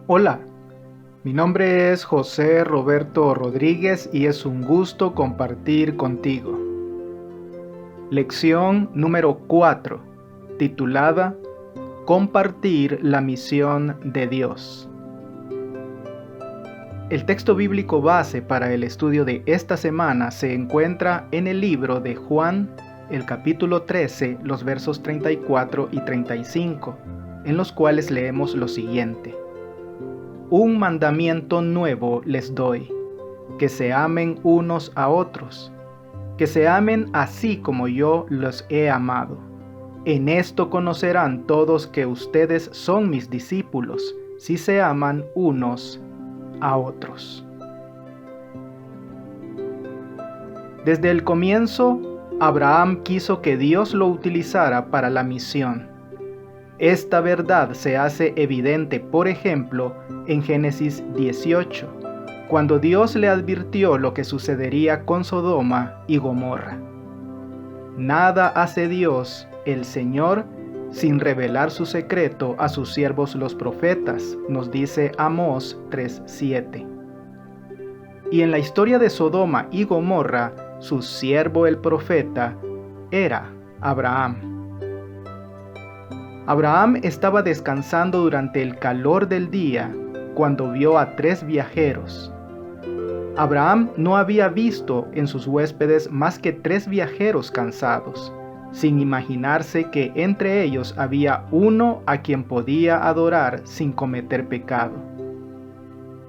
Hola, mi nombre es José Roberto Rodríguez y es un gusto compartir contigo. Lección número 4, titulada Compartir la misión de Dios. El texto bíblico base para el estudio de esta semana se encuentra en el libro de Juan, el capítulo 13, los versos 34 y 35, en los cuales leemos lo siguiente. Un mandamiento nuevo les doy, que se amen unos a otros, que se amen así como yo los he amado. En esto conocerán todos que ustedes son mis discípulos, si se aman unos a otros. Desde el comienzo, Abraham quiso que Dios lo utilizara para la misión. Esta verdad se hace evidente, por ejemplo, en Génesis 18, cuando Dios le advirtió lo que sucedería con Sodoma y Gomorra. Nada hace Dios, el Señor, sin revelar su secreto a sus siervos los profetas, nos dice Amós 3:7. Y en la historia de Sodoma y Gomorra, su siervo el profeta era Abraham. Abraham estaba descansando durante el calor del día cuando vio a 3 viajeros. Abraham no había visto en sus huéspedes más que 3 viajeros cansados, sin imaginarse que entre ellos había uno a quien podía adorar sin cometer pecado.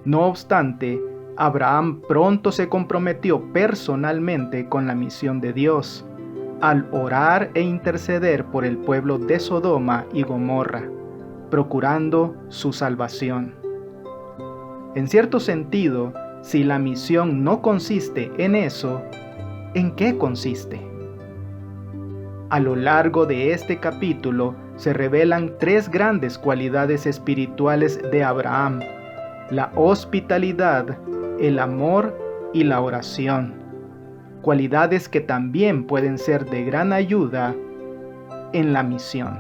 No obstante, Abraham pronto se comprometió personalmente con la misión de Dios, al orar e interceder por el pueblo de Sodoma y Gomorra, procurando su salvación. En cierto sentido, si la misión no consiste en eso, ¿en qué consiste? A lo largo de este capítulo se revelan 3 grandes cualidades espirituales de Abraham: la hospitalidad, el amor y la oración. Cualidades que también pueden ser de gran ayuda en la misión.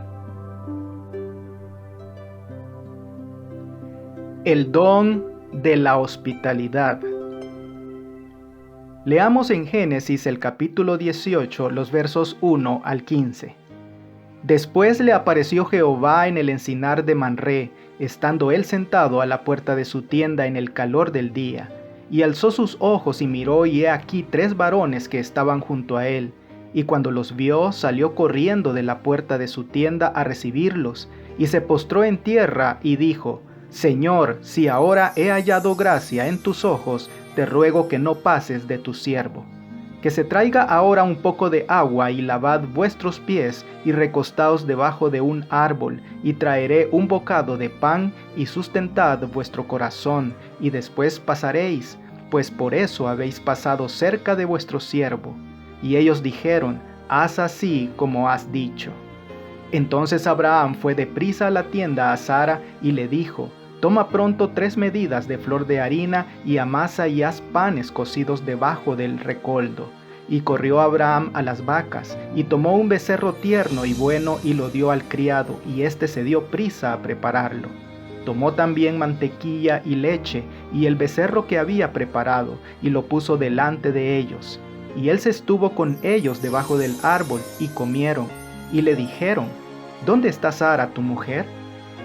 El don de la hospitalidad. Leamos en Génesis el capítulo 18, los versos 1 al 15. Después le apareció Jehová en el encinar de Manré, estando él sentado a la puerta de su tienda en el calor del día. Y alzó sus ojos y miró, y he aquí 3 varones que estaban junto a él. Y cuando los vio, salió corriendo de la puerta de su tienda a recibirlos, y se postró en tierra y dijo: Señor, si ahora he hallado gracia en tus ojos, te ruego que no pases de tu siervo. Que se traiga ahora un poco de agua y lavad vuestros pies y recostaos debajo de un árbol, y traeré un bocado de pan y sustentad vuestro corazón, y después pasaréis, pues por eso habéis pasado cerca de vuestro siervo. Y ellos dijeron: haz así como has dicho. Entonces Abraham fue deprisa a la tienda a Sara y le dijo: toma pronto 3 medidas de flor de harina y amasa y haz panes cocidos debajo del recoldo. Y corrió Abraham a las vacas, y tomó un becerro tierno y bueno y lo dio al criado, y éste se dio prisa a prepararlo. Tomó también mantequilla y leche, y el becerro que había preparado, y lo puso delante de ellos. Y él se estuvo con ellos debajo del árbol, y comieron. Y le dijeron: ¿dónde está Sara tu mujer?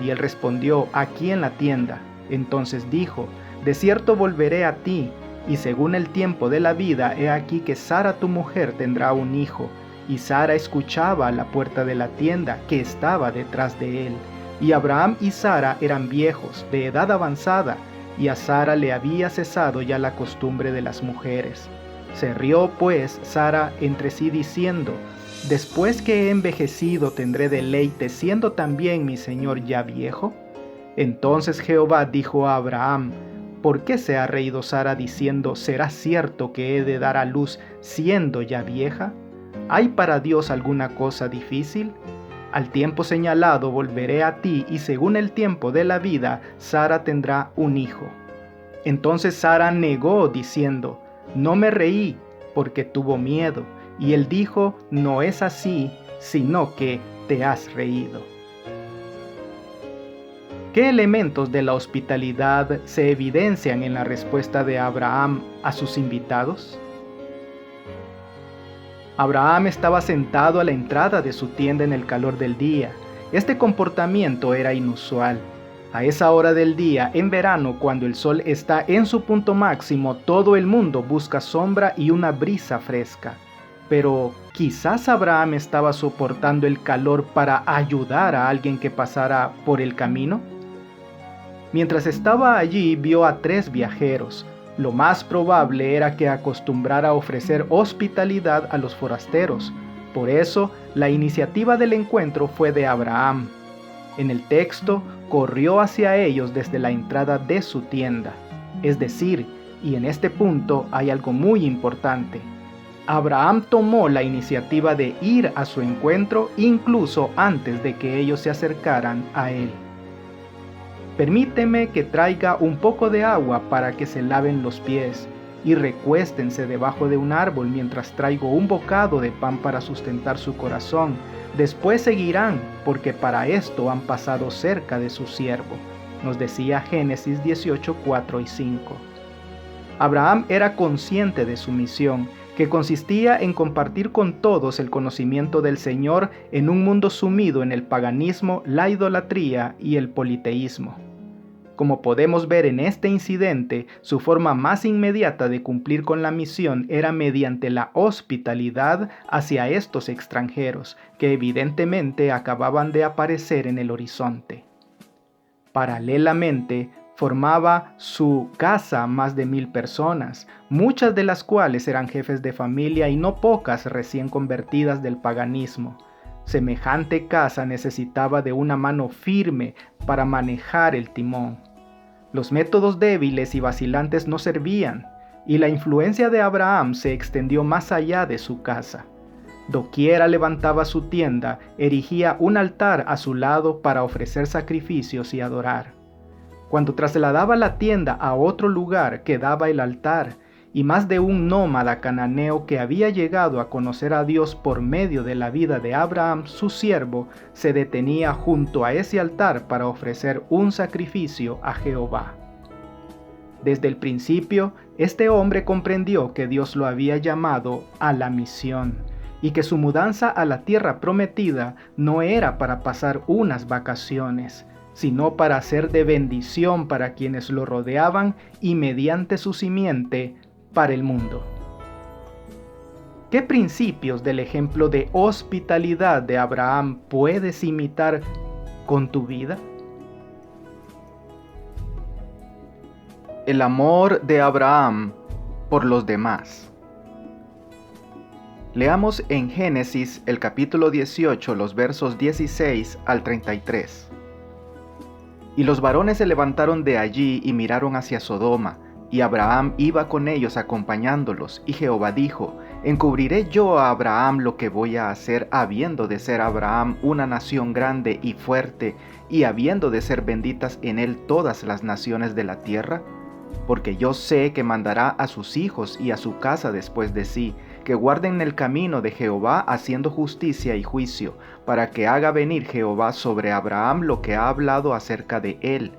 Y él respondió: aquí en la tienda. Entonces dijo: de cierto volveré a ti, y según el tiempo de la vida, he aquí que Sara tu mujer tendrá un hijo. Y Sara escuchaba a la puerta de la tienda, que estaba detrás de él. Y Abraham y Sara eran viejos, de edad avanzada, y a Sara le había cesado ya la costumbre de las mujeres. Se rió pues Sara entre sí diciendo: ¿después que he envejecido tendré deleite, siendo también mi señor ya viejo? Entonces Jehová dijo a Abraham: ¿por qué se ha reído Sara diciendo: ¿será cierto que he de dar a luz siendo ya vieja? ¿Hay para Dios alguna cosa difícil? Al tiempo señalado volveré a ti, y según el tiempo de la vida, Sara tendrá un hijo. Entonces Sara negó diciendo: no me reí, porque tuvo miedo. Y él dijo: no es así, sino que te has reído. ¿Qué elementos de la hospitalidad se evidencian en la respuesta de Abraham a sus invitados? Abraham estaba sentado a la entrada de su tienda en el calor del día. Este comportamiento era inusual. A esa hora del día, en verano, cuando el sol está en su punto máximo, todo el mundo busca sombra y una brisa fresca. Pero quizás Abraham estaba soportando el calor para ayudar a alguien que pasara por el camino. Mientras estaba allí, vio a 3 viajeros. Lo más probable era que acostumbrara a ofrecer hospitalidad a los forasteros. Por eso, la iniciativa del encuentro fue de Abraham. En el texto, corrió hacia ellos desde la entrada de su tienda. Es decir, y en este punto hay algo muy importante, Abraham tomó la iniciativa de ir a su encuentro incluso antes de que ellos se acercaran a él. Permíteme que traiga un poco de agua para que se laven los pies y recuéstense debajo de un árbol mientras traigo un bocado de pan para sustentar su corazón. Después seguirán, porque para esto han pasado cerca de su siervo, nos decía Génesis 18, 4 y 5. Abraham era consciente de su misión, que consistía en compartir con todos el conocimiento del Señor en un mundo sumido en el paganismo, la idolatría y el politeísmo. Como podemos ver en este incidente, su forma más inmediata de cumplir con la misión era mediante la hospitalidad hacia estos extranjeros, que evidentemente acababan de aparecer en el horizonte. Paralelamente, formaba su casa más de 1000 personas, muchas de las cuales eran jefes de familia y no pocas recién convertidas del paganismo. Semejante casa necesitaba de una mano firme para manejar el timón. Los métodos débiles y vacilantes no servían, y la influencia de Abraham se extendió más allá de su casa. Doquiera levantaba su tienda, erigía un altar a su lado para ofrecer sacrificios y adorar. Cuando trasladaba la tienda a otro lugar quedaba el altar, y más de un nómada cananeo que había llegado a conocer a Dios por medio de la vida de Abraham, su siervo, se detenía junto a ese altar para ofrecer un sacrificio a Jehová. Desde el principio, este hombre comprendió que Dios lo había llamado a la misión, y que su mudanza a la tierra prometida no era para pasar unas vacaciones, sino para ser de bendición para quienes lo rodeaban y mediante su simiente para el mundo. ¿Qué principios del ejemplo de hospitalidad de Abraham puedes imitar con tu vida? El amor de Abraham por los demás. Leamos en Génesis el capítulo 18, los versos 16 al 33. Y los varones se levantaron de allí y miraron hacia Sodoma, y Abraham iba con ellos acompañándolos, y Jehová dijo: ¿Encubriré yo a Abraham lo que voy a hacer, habiendo de ser Abraham una nación grande y fuerte, y habiendo de ser benditas en él todas las naciones de la tierra? Porque yo sé que mandará a sus hijos y a su casa después de sí, que guarden el camino de Jehová haciendo justicia y juicio, para que haga venir Jehová sobre Abraham lo que ha hablado acerca de él.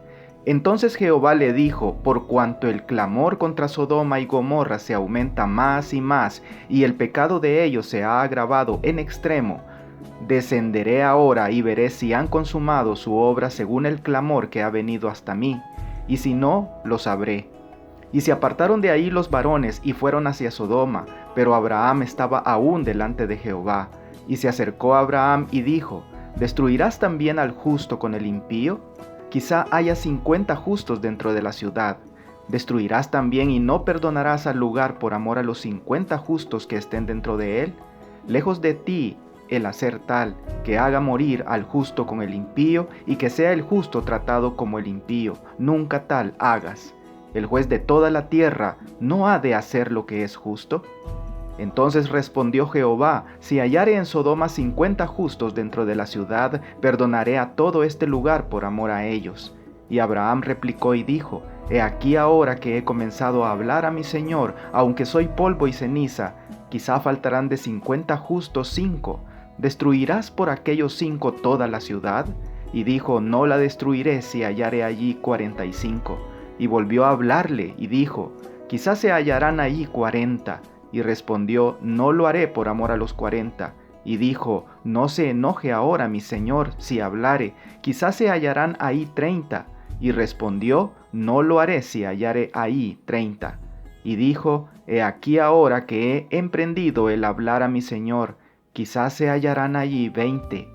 Entonces Jehová le dijo: por cuanto el clamor contra Sodoma y Gomorra se aumenta más y más, y el pecado de ellos se ha agravado en extremo, descenderé ahora y veré si han consumado su obra según el clamor que ha venido hasta mí, y si no, lo sabré. Y se apartaron de ahí los varones y fueron hacia Sodoma, pero Abraham estaba aún delante de Jehová. Y se acercó a Abraham y dijo: ¿destruirás también al justo con el impío? Quizá haya 50 justos dentro de la ciudad. ¿Destruirás también y no perdonarás al lugar por amor a los 50 justos que estén dentro de él? Lejos de ti el hacer tal, que haga morir al justo con el impío, y que sea el justo tratado como el impío. Nunca tal hagas. ¿El juez de toda la tierra no ha de hacer lo que es justo? Entonces respondió Jehová: si hallare en Sodoma 50 justos dentro de la ciudad, perdonaré a todo este lugar por amor a ellos. Y Abraham replicó y dijo: he aquí ahora que he comenzado a hablar a mi Señor, aunque soy polvo y ceniza, quizá faltarán de 50 justos 5. ¿Destruirás por aquellos 5 toda la ciudad? y dijo, no la destruiré si hallare allí 45. Y volvió a hablarle, y dijo, quizás se hallarán allí 40. Y respondió, no lo haré por amor a los 40. Y dijo, no se enoje ahora mi señor si hablare, quizás se hallarán ahí 30. Y respondió, no lo haré si hallare ahí 30. Y dijo, he aquí ahora que he emprendido el hablar a mi señor, quizás se hallarán allí 20.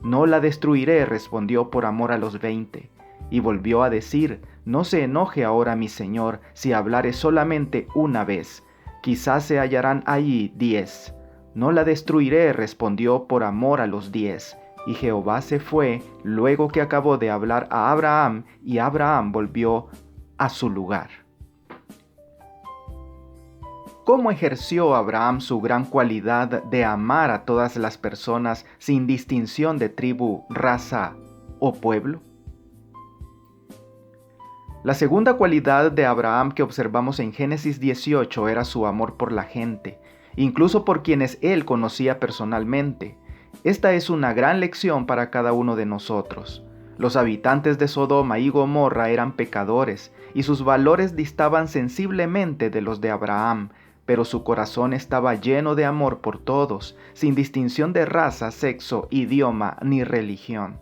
No la destruiré, respondió por amor a los 20. Y volvió a decir, no se enoje ahora mi señor si hablare solamente una vez, quizás se hallarán allí 10. No la destruiré, respondió por amor a los 10. Y Jehová se fue luego que acabó de hablar a Abraham, y Abraham volvió a su lugar. ¿Cómo ejerció Abraham su gran cualidad de amar a todas las personas sin distinción de tribu, raza o pueblo? La segunda cualidad de Abraham que observamos en Génesis 18 era su amor por la gente, incluso por quienes él conocía personalmente. Esta es una gran lección para cada uno de nosotros. Los habitantes de Sodoma y Gomorra eran pecadores, y sus valores distaban sensiblemente de los de Abraham, pero su corazón estaba lleno de amor por todos, sin distinción de raza, sexo, idioma ni religión.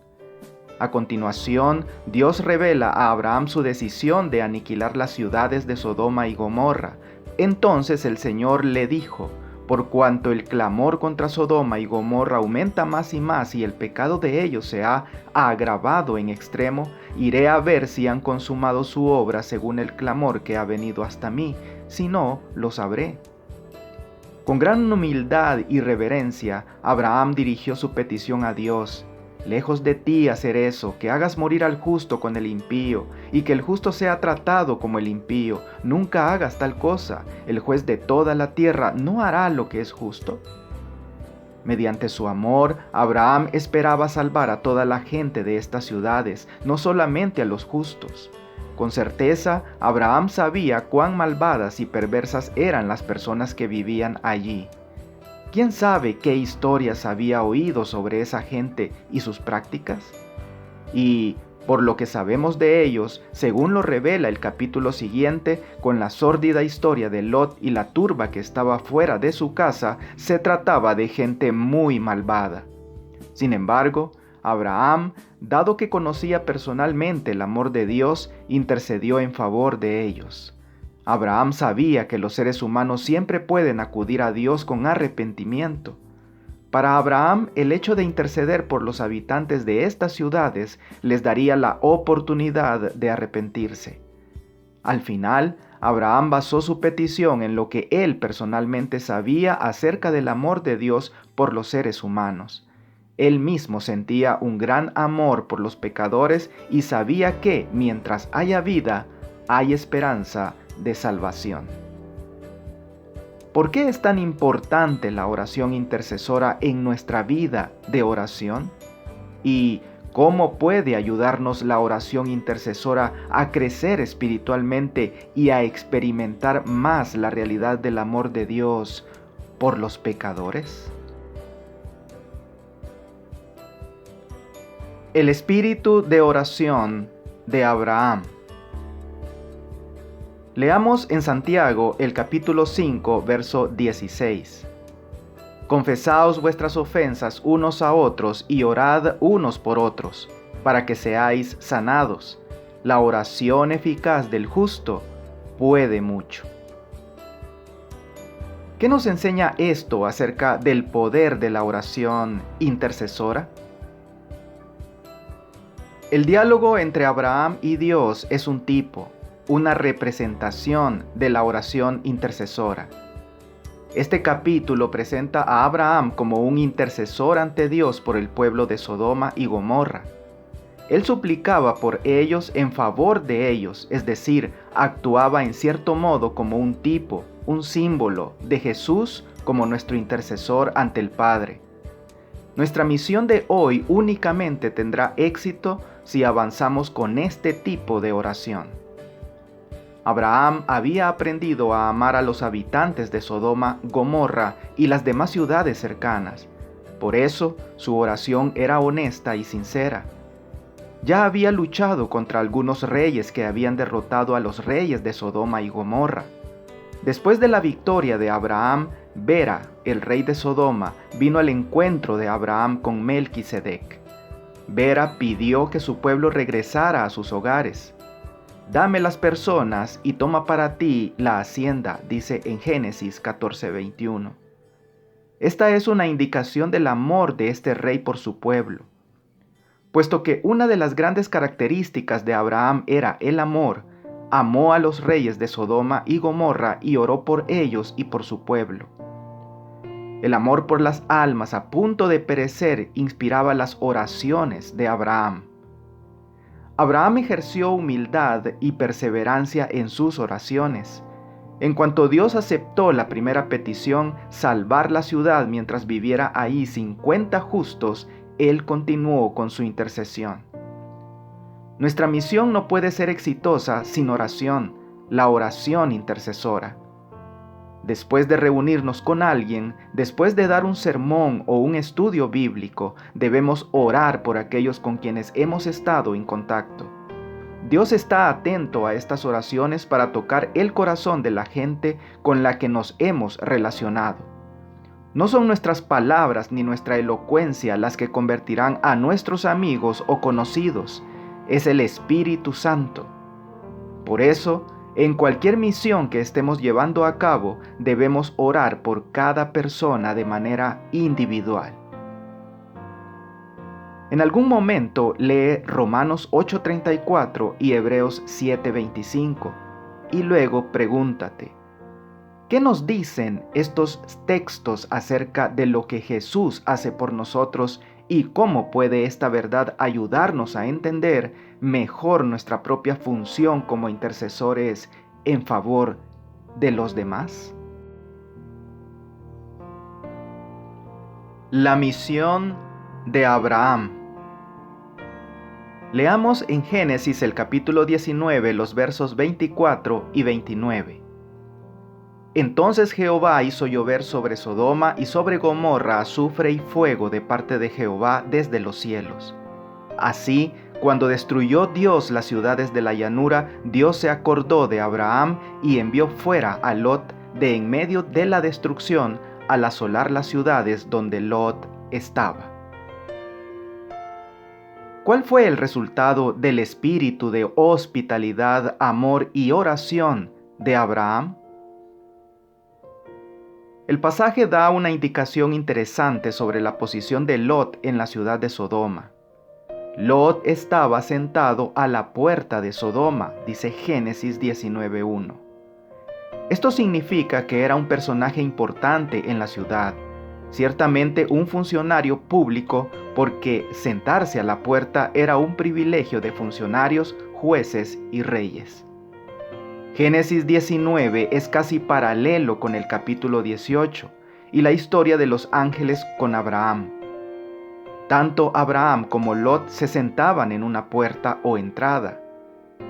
A continuación, Dios revela a Abraham su decisión de aniquilar las ciudades de Sodoma y Gomorra. Entonces el Señor le dijo, por cuanto el clamor contra Sodoma y Gomorra aumenta más y más y el pecado de ellos se ha agravado en extremo, iré a ver si han consumado su obra según el clamor que ha venido hasta mí, si no, lo sabré. Con gran humildad y reverencia, Abraham dirigió su petición a Dios. Lejos de ti hacer eso, que hagas morir al justo con el impío, y que el justo sea tratado como el impío. Nunca hagas tal cosa. El juez de toda la tierra no hará lo que es justo. Mediante su amor, Abraham esperaba salvar a toda la gente de estas ciudades, no solamente a los justos. Con certeza, Abraham sabía cuán malvadas y perversas eran las personas que vivían allí. ¿Quién sabe qué historias había oído sobre esa gente y sus prácticas? Y, por lo que sabemos de ellos, según lo revela el capítulo siguiente, con la sórdida historia de Lot y la turba que estaba fuera de su casa, se trataba de gente muy malvada. Sin embargo, Abraham, dado que conocía personalmente el amor de Dios, intercedió en favor de ellos. Abraham sabía que los seres humanos siempre pueden acudir a Dios con arrepentimiento. Para Abraham, el hecho de interceder por los habitantes de estas ciudades les daría la oportunidad de arrepentirse. Al final, Abraham basó su petición en lo que él personalmente sabía acerca del amor de Dios por los seres humanos. Él mismo sentía un gran amor por los pecadores y sabía que, mientras haya vida, hay esperanza de salvación. ¿Por qué es tan importante la oración intercesora en nuestra vida de oración? ¿Y cómo puede ayudarnos la oración intercesora a crecer espiritualmente y a experimentar más la realidad del amor de Dios por los pecadores? El espíritu de oración de Abraham. Leamos en Santiago el capítulo 5, verso 16. Confesaos vuestras ofensas unos a otros y orad unos por otros, para que seáis sanados. La oración eficaz del justo puede mucho. ¿Qué nos enseña esto acerca del poder de la oración intercesora? El diálogo entre Abraham y Dios es un tipo, una representación de la oración intercesora. Este capítulo presenta a Abraham como un intercesor ante Dios por el pueblo de Sodoma y Gomorra. Él suplicaba por ellos en favor de ellos, es decir, actuaba en cierto modo como un tipo, un símbolo de Jesús como nuestro intercesor ante el Padre. Nuestra misión de hoy únicamente tendrá éxito si avanzamos con este tipo de oración. Abraham había aprendido a amar a los habitantes de Sodoma, Gomorra y las demás ciudades cercanas. Por eso, su oración era honesta y sincera. ya había luchado contra algunos reyes que habían derrotado a los reyes de Sodoma y Gomorra. Después de la victoria de Abraham, Bera, el rey de Sodoma, vino al encuentro de Abraham con Melquisedec. Bera pidió que su pueblo regresara a sus hogares. Dame las personas y toma para ti la hacienda, dice en Génesis 14:21. Esta es una indicación del amor de este rey por su pueblo. Puesto que una de las grandes características de Abraham era el amor, amó a los reyes de Sodoma y Gomorra y oró por ellos y por su pueblo. El amor por las almas a punto de perecer inspiraba las oraciones de Abraham. Abraham ejerció humildad y perseverancia en sus oraciones. En cuanto Dios aceptó la primera petición, salvar la ciudad mientras viviera ahí 50 justos, Él continuó con su intercesión. Nuestra misión no puede ser exitosa sin oración, la oración intercesora. Después de reunirnos con alguien, después de dar un sermón o un estudio bíblico, debemos orar por aquellos con quienes hemos estado en contacto. Dios está atento a estas oraciones para tocar el corazón de la gente con la que nos hemos relacionado. No son nuestras palabras ni nuestra elocuencia las que convertirán a nuestros amigos o conocidos, es el Espíritu Santo. Por eso, en cualquier misión que estemos llevando a cabo, debemos orar por cada persona de manera individual. En algún momento lee Romanos 8:34 y Hebreos 7:25 y luego pregúntate, ¿qué nos dicen estos textos acerca de lo que Jesús hace por nosotros y cómo puede esta verdad ayudarnos a entender mejor nuestra propia función como intercesores en favor de los demás? La misión de Abraham. Leamos en Génesis el capítulo 19, los versos 24 y 29. Entonces Jehová hizo llover sobre Sodoma y sobre Gomorra azufre y fuego de parte de Jehová desde los cielos. Así, cuando destruyó Dios las ciudades de la llanura, Dios se acordó de Abraham y envió fuera a Lot de en medio de la destrucción al asolar las ciudades donde Lot estaba. ¿Cuál fue el resultado del espíritu de hospitalidad, amor y oración de Abraham? El pasaje da una indicación interesante sobre la posición de Lot en la ciudad de Sodoma. Lot estaba sentado a la puerta de Sodoma, dice Génesis 19:1. Esto significa que era un personaje importante en la ciudad, ciertamente un funcionario público, porque sentarse a la puerta era un privilegio de funcionarios, jueces y reyes. Génesis 19 es casi paralelo con el capítulo 18 y la historia de los ángeles con Abraham. Tanto Abraham como Lot se sentaban en una puerta o entrada.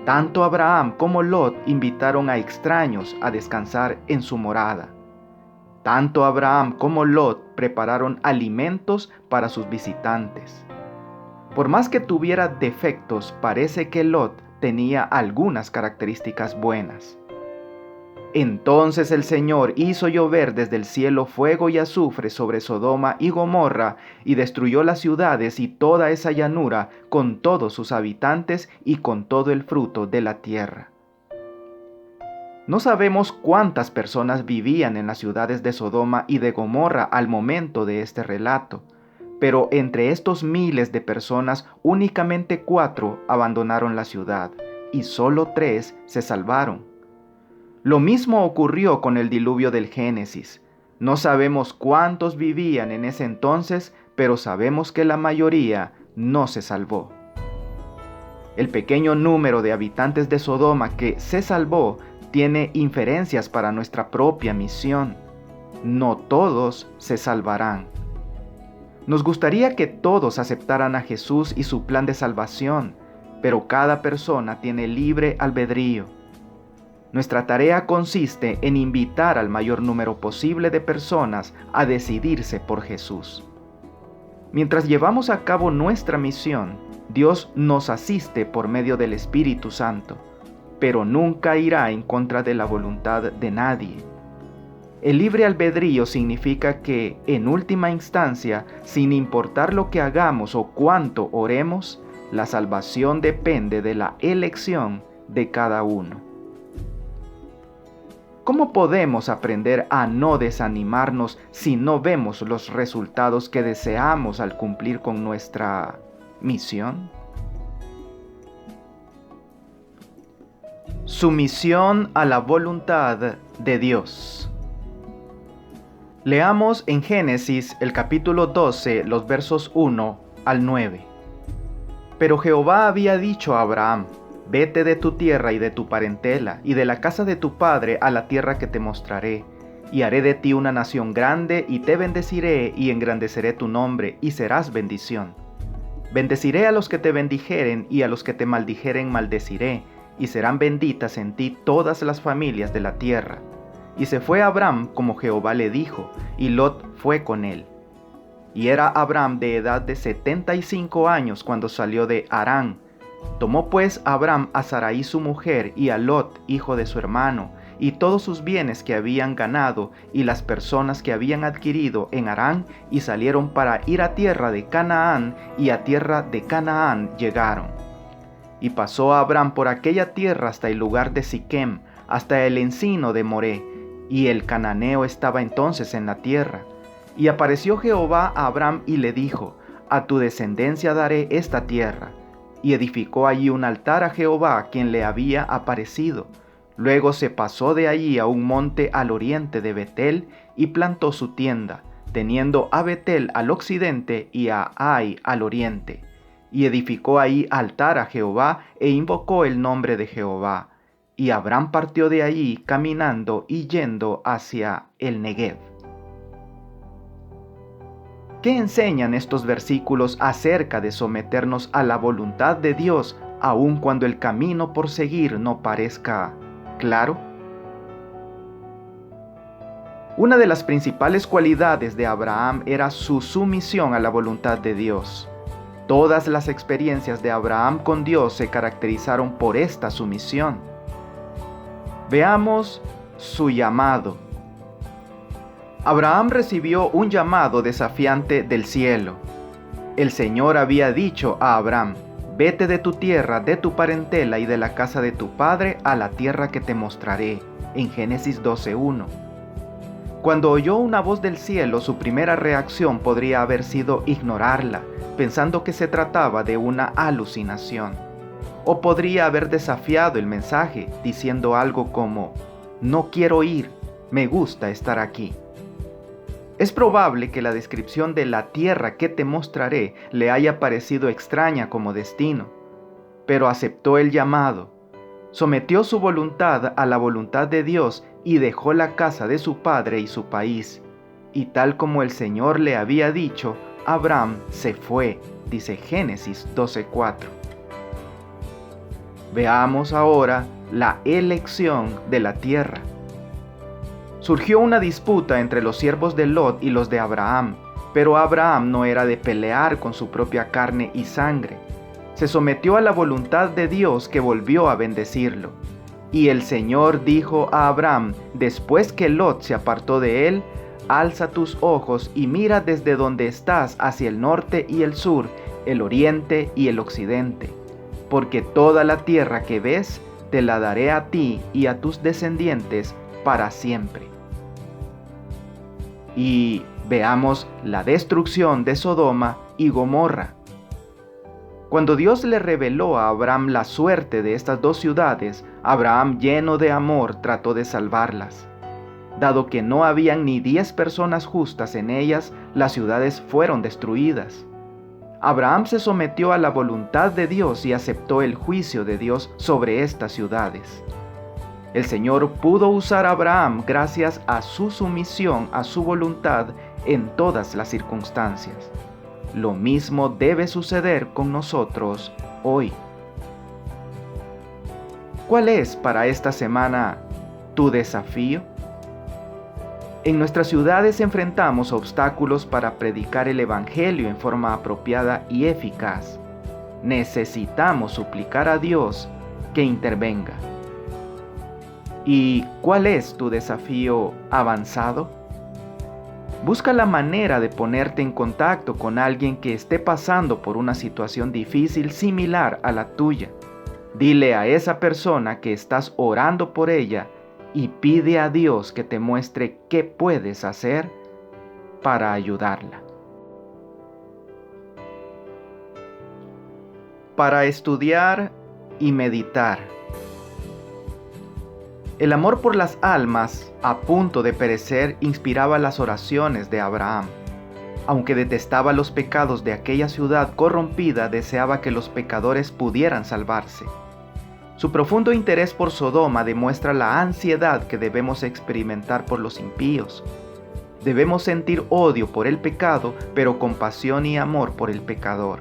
Tanto Abraham como Lot invitaron a extraños a descansar en su morada. Tanto Abraham como Lot prepararon alimentos para sus visitantes. Por más que tuviera defectos, parece que Lot tenía algunas características buenas. Entonces el Señor hizo llover desde el cielo fuego y azufre sobre Sodoma y Gomorra, y destruyó las ciudades y toda esa llanura, con todos sus habitantes y con todo el fruto de la tierra. No sabemos cuántas personas vivían en las ciudades de Sodoma y de Gomorra al momento de este relato, pero entre estos miles de personas, únicamente 4 abandonaron la ciudad, y solo 3 se salvaron. Lo mismo ocurrió con el diluvio del Génesis. No sabemos cuántos vivían en ese entonces, pero sabemos que la mayoría no se salvó. El pequeño número de habitantes de Sodoma que se salvó tiene inferencias para nuestra propia misión. No todos se salvarán. Nos gustaría que todos aceptaran a Jesús y su plan de salvación, pero cada persona tiene libre albedrío. Nuestra tarea consiste en invitar al mayor número posible de personas a decidirse por Jesús. Mientras llevamos a cabo nuestra misión, Dios nos asiste por medio del Espíritu Santo, pero nunca irá en contra de la voluntad de nadie. El libre albedrío significa que, en última instancia, sin importar lo que hagamos o cuánto oremos, la salvación depende de la elección de cada uno. ¿Cómo podemos aprender a no desanimarnos si no vemos los resultados que deseamos al cumplir con nuestra misión? Sumisión a la voluntad de Dios. Leamos en Génesis el capítulo 12, los versos 1 al 9. Pero Jehová había dicho a Abraham: vete de tu tierra y de tu parentela, y de la casa de tu padre a la tierra que te mostraré, y haré de ti una nación grande, y te bendeciré, y engrandeceré tu nombre, y serás bendición. Bendeciré a los que te bendijeren, y a los que te maldijeren maldeciré, y serán benditas en ti todas las familias de la tierra. Y se fue Abraham como Jehová le dijo, y Lot fue con él. Y era Abraham de edad de 75 años cuando salió de Harán. Tomó pues Abraham a Sarai su mujer, y a Lot, hijo de su hermano, y todos sus bienes que habían ganado, y las personas que habían adquirido en Harán, y salieron para ir a tierra de Canaán, y a tierra de Canaán llegaron. Y pasó Abraham por aquella tierra hasta el lugar de Siquem, hasta el encino de Moré, y el cananeo estaba entonces en la tierra. Y apareció Jehová a Abraham y le dijo: a tu descendencia daré esta tierra. Y edificó allí un altar a Jehová, quien le había aparecido. Luego se pasó de allí a un monte al oriente de Betel, y plantó su tienda, teniendo a Betel al occidente y a Ai al oriente. Y edificó ahí altar a Jehová, e invocó el nombre de Jehová. Y Abraham partió de allí caminando y yendo hacia el Negev. ¿Qué enseñan estos versículos acerca de someternos a la voluntad de Dios, aun cuando el camino por seguir no parezca claro? Una de las principales cualidades de Abraham era su sumisión a la voluntad de Dios. Todas las experiencias de Abraham con Dios se caracterizaron por esta sumisión. Veamos su llamado. Abraham recibió un llamado desafiante del cielo. El Señor había dicho a Abraham: vete de tu tierra, de tu parentela y de la casa de tu padre a la tierra que te mostraré, en Génesis 12:1. Cuando oyó una voz del cielo, su primera reacción podría haber sido ignorarla, pensando que se trataba de una alucinación. O podría haber desafiado el mensaje, diciendo algo como: no quiero ir, me gusta estar aquí. Es probable que la descripción de la tierra que te mostraré le haya parecido extraña como destino, pero aceptó el llamado, sometió su voluntad a la voluntad de Dios y dejó la casa de su padre y su país. Y tal como el Señor le había dicho, Abraham se fue, dice Génesis 12:4. Veamos ahora la elección de la tierra. Surgió una disputa entre los siervos de Lot y los de Abraham, pero Abraham no era de pelear con su propia carne y sangre. Se sometió a la voluntad de Dios, que volvió a bendecirlo. Y el Señor dijo a Abraham, después que Lot se apartó de él: alza tus ojos y mira desde donde estás hacia el norte y el sur, el oriente y el occidente, porque toda la tierra que ves te la daré a ti y a tus descendientes para siempre. Y veamos la destrucción de Sodoma y Gomorra. Cuando Dios le reveló a Abraham la suerte de estas dos ciudades, Abraham, lleno de amor, trató de salvarlas. Dado que no habían ni 10 personas justas en ellas, las ciudades fueron destruidas. Abraham se sometió a la voluntad de Dios y aceptó el juicio de Dios sobre estas ciudades. El Señor pudo usar a Abraham gracias a su sumisión a su voluntad en todas las circunstancias. Lo mismo debe suceder con nosotros hoy. ¿Cuál es para esta semana tu desafío? En nuestras ciudades enfrentamos obstáculos para predicar el Evangelio en forma apropiada y eficaz. Necesitamos suplicar a Dios que intervenga. ¿Y cuál es tu desafío avanzado? Busca la manera de ponerte en contacto con alguien que esté pasando por una situación difícil similar a la tuya. Dile a esa persona que estás orando por ella y pide a Dios que te muestre qué puedes hacer para ayudarla. Para estudiar y meditar. El amor por las almas a punto de perecer inspiraba las oraciones de Abraham. Aunque detestaba los pecados de aquella ciudad corrompida, deseaba que los pecadores pudieran salvarse. Su profundo interés por Sodoma demuestra la ansiedad que debemos experimentar por los impíos. Debemos sentir odio por el pecado, pero compasión y amor por el pecador.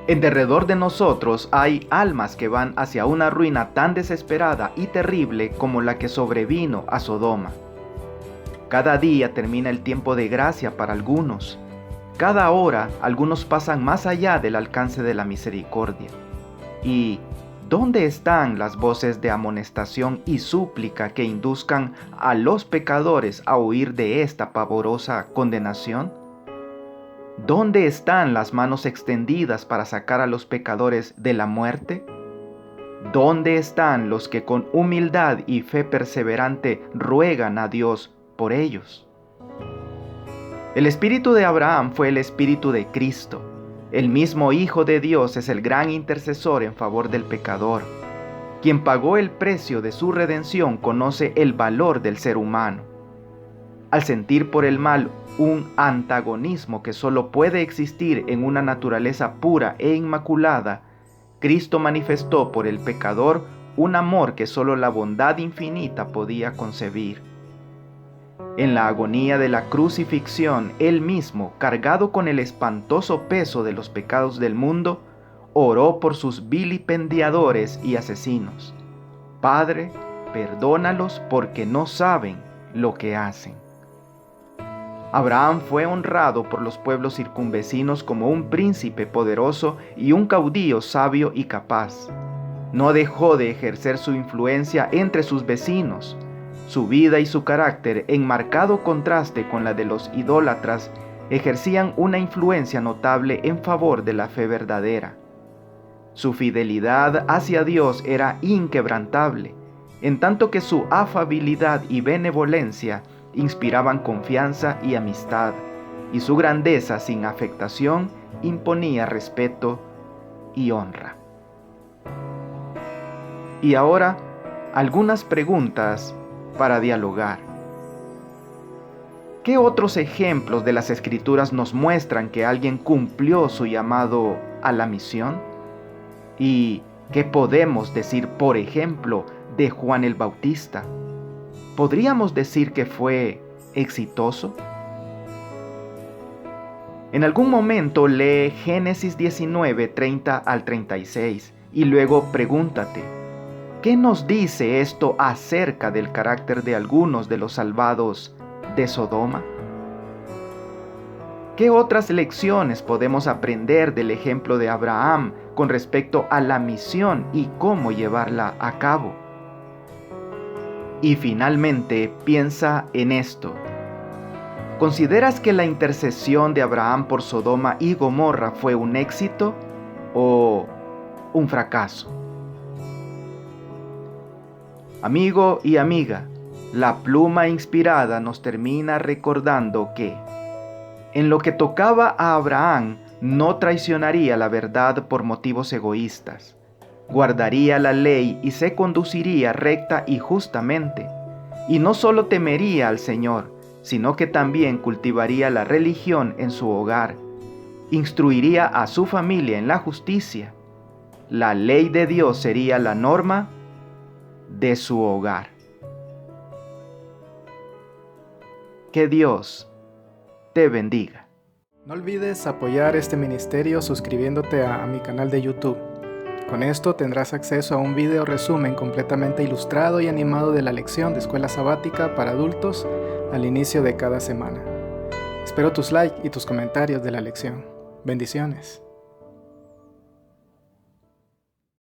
En derredor de nosotros hay almas que van hacia una ruina tan desesperada y terrible como la que sobrevino a Sodoma. Cada día termina el tiempo de gracia para algunos. Cada hora algunos pasan más allá del alcance de la misericordia. ¿Y dónde están las voces de amonestación y súplica que induzcan a los pecadores a huir de esta pavorosa condenación? ¿Dónde están las manos extendidas para sacar a los pecadores de la muerte? ¿Dónde están los que con humildad y fe perseverante ruegan a Dios por ellos? El espíritu de Abraham fue el espíritu de Cristo. El mismo Hijo de Dios es el gran intercesor en favor del pecador. Quien pagó el precio de su redención conoce el valor del ser humano. Al sentir por el mal un antagonismo que solo puede existir en una naturaleza pura e inmaculada, Cristo manifestó por el pecador un amor que solo la bondad infinita podía concebir. En la agonía de la crucifixión, Él mismo, cargado con el espantoso peso de los pecados del mundo, oró por sus vilipendiadores y asesinos. Padre, perdónalos porque no saben lo que hacen. Abraham fue honrado por los pueblos circunvecinos como un príncipe poderoso y un caudillo sabio y capaz. No dejó de ejercer su influencia entre sus vecinos. Su vida y su carácter, en marcado contraste con la de los idólatras, ejercían una influencia notable en favor de la fe verdadera. Su fidelidad hacia Dios era inquebrantable, en tanto que su afabilidad y benevolencia inspiraban confianza y amistad, y su grandeza sin afectación imponía respeto y honra. Y ahora, algunas preguntas para dialogar. ¿Qué otros ejemplos de las Escrituras nos muestran que alguien cumplió su llamado a la misión? ¿Y qué podemos decir, por ejemplo, de Juan el Bautista? ¿Podríamos decir que fue exitoso? En algún momento lee Génesis 19, 30 al 36 y luego pregúntate, ¿qué nos dice esto acerca del carácter de algunos de los salvados de Sodoma? ¿Qué otras lecciones podemos aprender del ejemplo de Abraham con respecto a la misión y cómo llevarla a cabo? Y finalmente, piensa en esto. ¿Consideras que la intercesión de Abraham por Sodoma y Gomorra fue un éxito o un fracaso? Amigo y amiga, la pluma inspirada nos termina recordando que, en lo que tocaba a Abraham, no traicionaría la verdad por motivos egoístas. Guardaría la ley y se conduciría recta y justamente. Y no solo temería al Señor, sino que también cultivaría la religión en su hogar. Instruiría a su familia en la justicia. La ley de Dios sería la norma de su hogar. Que Dios te bendiga. No olvides apoyar este ministerio suscribiéndote a mi canal de YouTube. Con esto tendrás acceso a un video resumen completamente ilustrado y animado de la lección de escuela sabática para adultos al inicio de cada semana. Espero tus likes y tus comentarios de la lección. Bendiciones.